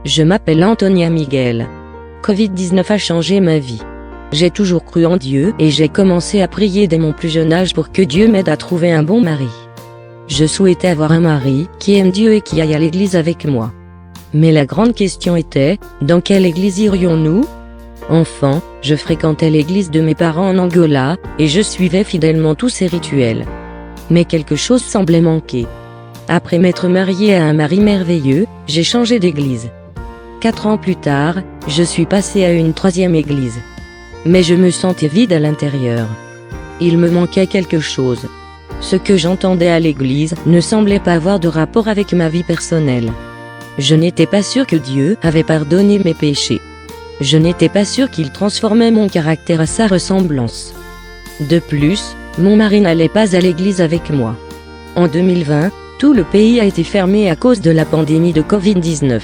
Je m'appelle Antonia Miguel. Covid-19 a changé ma vie. J'ai toujours cru en Dieu et j'ai commencé à prier dès mon plus jeune âge pour que Dieu m'aide à trouver un bon mari. Je souhaitais avoir un mari qui aime Dieu et qui aille à l'église avec moi. Mais la grande question était, dans quelle église irions-nous? Enfant, je fréquentais l'église de mes parents en Angola, et je suivais fidèlement tous ses rituels. Mais quelque chose semblait manquer. Après m'être mariée à un mari merveilleux, j'ai changé d'église. 4 ans plus tard, je suis passée à une 3e église. Mais je me sentais vide à l'intérieur. Il me manquait quelque chose. Ce que j'entendais à l'église ne semblait pas avoir de rapport avec ma vie personnelle. Je n'étais pas sûre que Dieu avait pardonné mes péchés. Je n'étais pas sûre qu'il transformait mon caractère à sa ressemblance. De plus, mon mari n'allait pas à l'église avec moi. En 2020, tout le pays a été fermé à cause de la pandémie de Covid-19.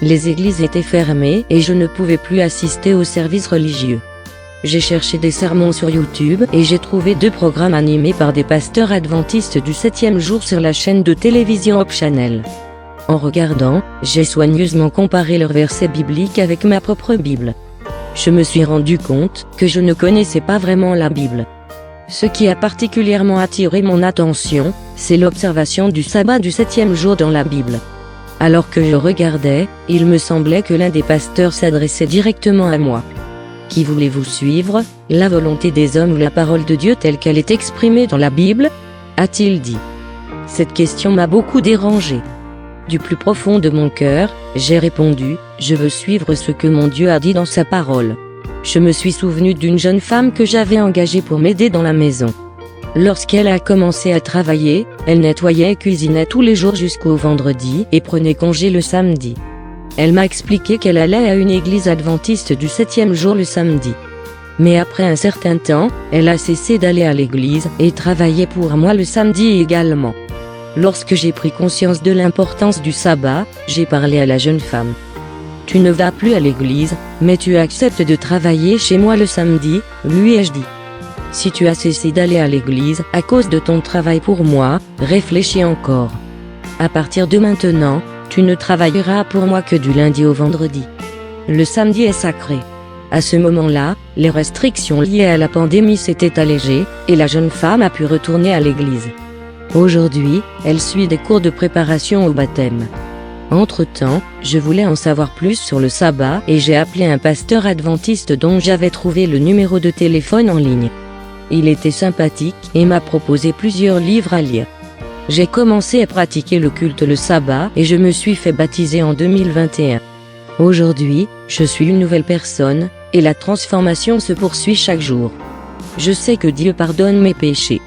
Les églises étaient fermées et je ne pouvais plus assister aux services religieux. J'ai cherché des sermons sur YouTube et j'ai trouvé 2 programmes animés par des pasteurs adventistes du 7e jour sur la chaîne de télévision Hope Channel. En regardant, j'ai soigneusement comparé leurs versets bibliques avec ma propre Bible. Je me suis rendu compte que je ne connaissais pas vraiment la Bible. Ce qui a particulièrement attiré mon attention, c'est l'observation du sabbat du 7e jour dans la Bible. Alors que je regardais, il me semblait que l'un des pasteurs s'adressait directement à moi. Qui voulez-vous suivre, la volonté des hommes ou la parole de Dieu telle qu'elle est exprimée dans la Bible? A-t-il dit. Cette question m'a beaucoup dérangé. Du plus profond de mon cœur, j'ai répondu, je veux suivre ce que mon Dieu a dit dans sa parole. Je me suis souvenu d'une jeune femme que j'avais engagée pour m'aider dans la maison. Lorsqu'elle a commencé à travailler, elle nettoyait et cuisinait tous les jours jusqu'au vendredi et prenait congé le samedi. Elle m'a expliqué qu'elle allait à une église adventiste du 7e jour le samedi. Mais après un certain temps, elle a cessé d'aller à l'église et travaillait pour moi le samedi également. Lorsque j'ai pris conscience de l'importance du sabbat, j'ai parlé à la jeune femme. Tu ne vas plus à l'église, mais tu acceptes de travailler chez moi le samedi, lui ai-je dit. Si tu as cessé d'aller à l'église à cause de ton travail pour moi, réfléchis encore. À partir de maintenant, tu ne travailleras pour moi que du lundi au vendredi. Le samedi est sacré. À ce moment-là, les restrictions liées à la pandémie s'étaient allégées, et la jeune femme a pu retourner à l'église. Aujourd'hui, elle suit des cours de préparation au baptême. Entre-temps, je voulais en savoir plus sur le sabbat et j'ai appelé un pasteur adventiste dont j'avais trouvé le numéro de téléphone en ligne. Il était sympathique et m'a proposé plusieurs livres à lire. J'ai commencé à pratiquer le culte le sabbat et je me suis fait baptiser en 2021. Aujourd'hui, je suis une nouvelle personne, et la transformation se poursuit chaque jour. Je sais que Dieu pardonne mes péchés.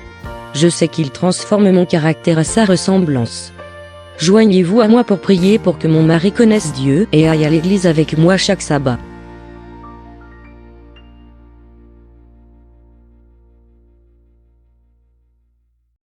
Je sais qu'il transforme mon caractère à sa ressemblance. Joignez-vous à moi pour prier pour que mon mari connaisse Dieu et aille à l'église avec moi chaque sabbat.